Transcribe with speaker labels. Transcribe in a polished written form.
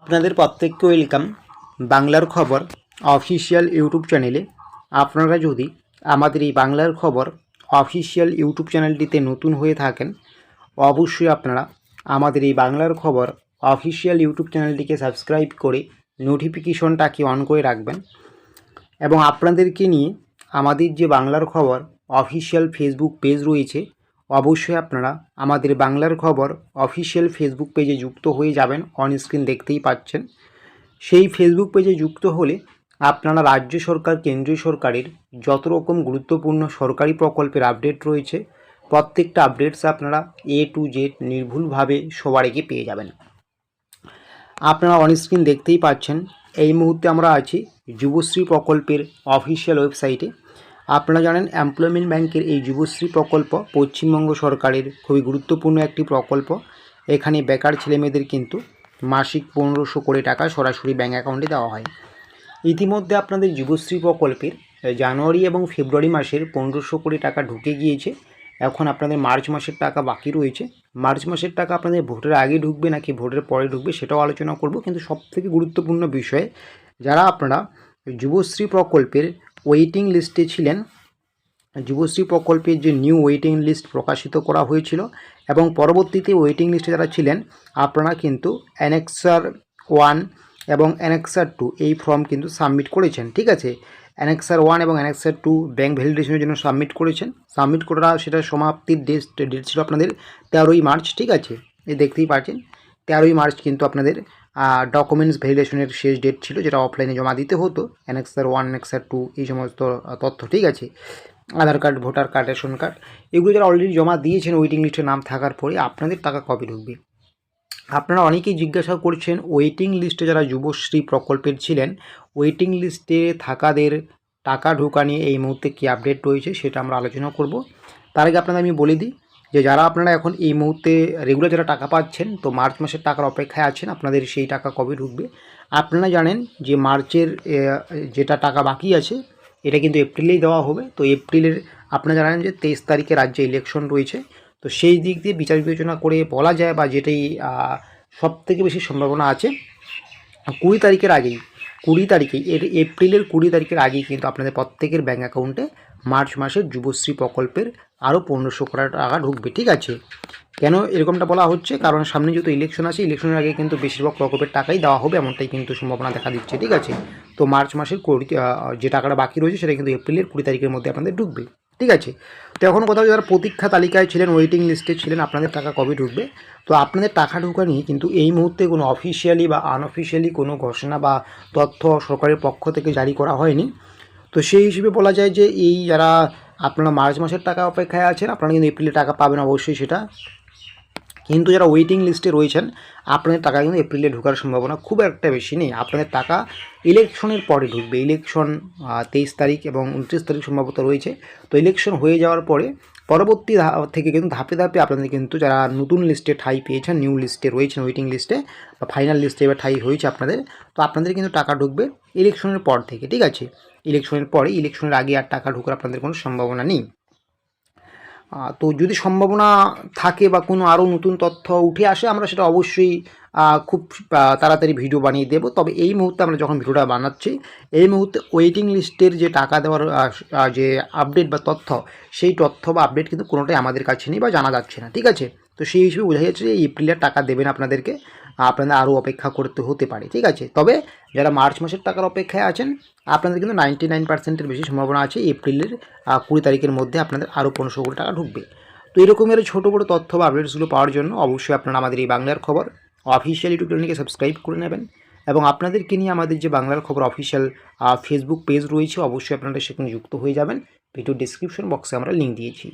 Speaker 1: আপনাদের প্রত্যেককে ওয়েলকাম বাংলার খবর অফিসিয়াল ইউটিউব চ্যানেলে। আপনারা যদি আমাদের এই বাংলার খবর অফিসিয়াল ইউটিউব চ্যানেলটিতে নতুন হয়ে থাকেন, অবশ্যই আপনারা আমাদের এই বাংলার খবর অফিসিয়াল ইউটিউব চ্যানেলটিকে সাবস্ক্রাইব করে নোটিফিকেশনটাকে অন করে রাখবেন। এবং আপনাদেরকে নিয়ে আমাদের যে বাংলার খবর অফিসিয়াল ফেসবুক পেজ রয়েছে, অবশ্যই আপনারা আমাদের বাংলার খবর অফিসিয়াল ফেসবুক পেজে যুক্ত হয়ে যাবেন। অন স্ক্রিন দেখতেই পাচ্ছেন। সেই ফেসবুক পেজে যুক্ত হলে আপনারা রাজ্য সরকার, কেন্দ্রীয় সরকারের যত রকম গুরুত্বপূর্ণ সরকারি প্রকল্পের আপডেট রয়েছে, প্রত্যেকটা আপডেটস আপনারা A to Z নির্ভুলভাবে সবার আগে পেয়ে যাবেন। আপনারা অন স্ক্রিন দেখতেই পাচ্ছেন, এই মুহূর্তে আমরা আছি যুবশ্রী প্রকল্পের অফিসিয়াল ওয়েবসাইটে। আপনারা জানেন এমপ্লয়মেন্ট ব্যাংকের এই যুবশ্রী প্রকল্প পশ্চিমবঙ্গ সরকারের খুবই গুরুত্বপূর্ণ একটি প্রকল্প। এখানে বেকার ছেলেমেয়েদের কিন্তু মাসিক 1500 করে টাকা সরাসরি ব্যাঙ্ক অ্যাকাউন্টে দেওয়া হয়। ইতিমধ্যে আপনাদের যুবশ্রী প্রকল্পের জানুয়ারি এবং ফেব্রুয়ারি মাসের 1500 করে টাকা ঢুকে গিয়েছে। এখন আপনাদের মার্চ মাসের টাকা বাকি রয়েছে। মার্চ মাসের টাকা আপনাদের ভোটের আগে ঢুকবে নাকি ভোটের পরে ঢুকবে সেটাও আলোচনা করব। কিন্তু সবথেকে গুরুত্বপূর্ণ বিষয়, যারা আপনারা যুবশ্রী প্রকল্পের ওয়েটিং লিস্টে ছিলেন, যুবশ্রী প্রকল্পের যে নিউ ওয়েটিং লিস্ট প্রকাশিত করা হয়েছিল এবং পরবর্তীতে ওয়েটিং লিস্টে যারা ছিলেন, আপনারা কিন্তু অ্যানেক্সার 1 এবং অ্যানেক্সার 2 এই ফর্ম কিন্তু সাবমিট করেছেন। ঠিক আছে, অ্যানেক্সার 1 এবং অ্যানেক্সার 2 ব্যাঙ্ক ভ্যালিডেশনের জন্য সাবমিট করেছেন। সাবমিট করা সেটা সমাপ্তির ডেট ছিল আপনাদের 13ই মার্চ। ঠিক আছে, এই দেখতেই পাচ্ছেন 13ই মার্চ কিন্তু আপনাদের ডকুমেন্টস ভ্যালিডেশনের শেষ ডেট ছিল, যেটা অফলাইনে জমা দিতে হতো। অ্যানেক্সার 1, অ্যানেক্সার 2 এই সমস্ত তথ্য। ঠিক আছে, Aadhaar card, voter card, ration card, এগুলো যারা অলরেডি জমা দিয়েছেন ওয়েটিং লিস্টে নাম থাকার পরে, আপনাদের টাকা কবে ঢুকবে? আপনারা অনেকেই জিজ্ঞাসা করছেন, ওয়েটিং লিস্টে যারা যুবশ্রী প্রকল্পের ছিলেন, ওয়েটিং লিস্টে থাকাদের টাকা ঢোকা নিয়ে এই মুহূর্তে কী আপডেট রয়েছে সেটা আমরা আলোচনা করব। তার আগে আপনাদের আমি বলে দিই যে যারা আপনারা এখন এই মুহূর্তে রেগুলার যারা টাকা পাচ্ছেন, তো মার্চ মাসের টাকার অপেক্ষায় আছেন, আপনাদের সেই টাকা কবে ঢুকবে? আপনারা জানেন যে মার্চের যেটা টাকা বাকি আছে এটা কিন্তু এপ্রিলেই দেওয়া হবে। তো এপ্রিলের আপনারা জানেন যে 23 তারিখে রাজ্যে ইলেকশন রয়েছে। তো সেই দিক দিয়ে বিচার বিবেচনা করে বলা যায়, বা যেটাই সবথেকে বেশি সম্ভাবনা আছে, 20 তারিখের আগেই, 20 তারিখেই, এপ্রিলের 20 তারিখের আগেই কিন্তু আপনাদের প্রত্যেকের ব্যাঙ্ক অ্যাকাউন্টে মার্চ মাসের যুবশ্রী প্রকল্পের আরও 1500 করে টাকা ঢুকবে। ঠিক আছে, কেন এরকমটা বলা হচ্ছে? কারণ সামনে যেহেতু ইলেকশন আছে, ইলেকশনের আগে কিন্তু বেশিরভাগ প্রকল্পের টাকাই দেওয়া হবে, এমনটাই কিন্তু সম্ভাবনা দেখা দিচ্ছে। ঠিক আছে, তো মার্চ মাসের যে টাকাটা বাকি রয়েছে সেটা কিন্তু এপ্রিলের 20 তারিখের মধ্যে আপনাদের ঢুকবে। ঠিক আছে, তো এখন কোথাও যারা প্রতীক্ষা তালিকায় ছিলেন, ওয়েটিং লিস্টে ছিলেন, আপনাদের টাকা কবে ঢুকবে? তো আপনাদের টাকা ঢোকা নিয়ে কিন্তু এই মুহূর্তে কোনো অফিসিয়ালি বা আনঅফিসিয়ালি কোনো ঘোষণা বা তথ্য সরকারের পক্ষ থেকে জারি করা হয়নি। তো সেই হিসেবে বলা যায় যে এই যারা আপনারা মার্চ মাসের টাকা অপেক্ষায় আছেন, আপনারা কিন্তু এপ্রিলে টাকা পাবেন অবশ্যই সেটা। কিন্তু যারা ওয়েটিং লিস্টে রয়েছেন, আপনাদের টাকা কিন্তু এপ্রিলে ঢোকার সম্ভাবনা খুব একটা বেশি নেই। আপনাদের টাকা ইলেকশনের পরে ঢুকবে। ইলেকশন 23 তারিখ এবং 29 তারিখ সম্ভবত রয়েছে। তো ইলেকশন হয়ে যাওয়ার পরে পরবর্তী থেকে কিন্তু ধাপে ধাপে আপনাদের কিন্তু যারা নতুন লিস্টে ঠাঁই পেয়েছেন, নিউ লিস্টে রয়েছেন, ওয়েটিং লিস্টে বা ফাইনাল লিস্টে এবার ঠাঁই হয়েছে আপনাদের, তো আপনাদের কিন্তু টাকা ঢুকবে ইলেকশনের পর থেকে। ঠিক আছে, ইলেকশনের পরে, ইলেকশনের আগে আর টাকা ঢোকার আপনাদের কোনো সম্ভাবনা নেই। তো যদি সম্ভাবনা থাকে বা কোনো আরও নতুন তথ্য উঠে আসে, আমরা সেটা অবশ্যই খুব তাড়াতাড়ি ভিডিও বানিয়ে দেবো। তবে এই মুহূর্তে আমরা যখন ভিডিওটা বানাচ্ছি, এই মুহূর্তে ওয়েটিং লিস্টের যে টাকা দেওয়ার যে আপডেট বা তথ্য, সেই তথ্য বা আপডেট কিন্তু কোনোটাই আমাদের কাছে নেই বা জানা যাচ্ছে না। ঠিক আছে, তো সেই হিসেবে বোঝা যাচ্ছে যে এপ্রিলের টাকা দেবেন আপনাদেরকে, আপনাদের আরও অপেক্ষা করতে হতে পারে। ঠিক আছে, তবে যারা মার্চ মাসের টাকার অপেক্ষায় আছেন, আপনাদের কিন্তু 99% বেশি সম্ভাবনা আছে এপ্রিলের 20 তারিখের মধ্যে আপনাদের আরও 1500 কোটি টাকা ঢুকবে। তো এরকমের ছোটো বড়ো তথ্য বা আপডেটসগুলো পাওয়ার জন্য অবশ্যই আপনারা আমাদের এই বাংলার খবর অফিসিয়াল ইউটিউব চ্যানেলকে সাবস্ক্রাইব করে নেবেন। এবং আপনাদেরকে নিয়ে আমাদের যে বাংলার খবর অফিসিয়াল ফেসবুক পেজ রয়েছে, অবশ্যই আপনারা সেখানে যুক্ত হয়ে যাবেন। ভিডিও ডিসক্রিপশন বক্সে আমরা লিঙ্ক দিয়েছি।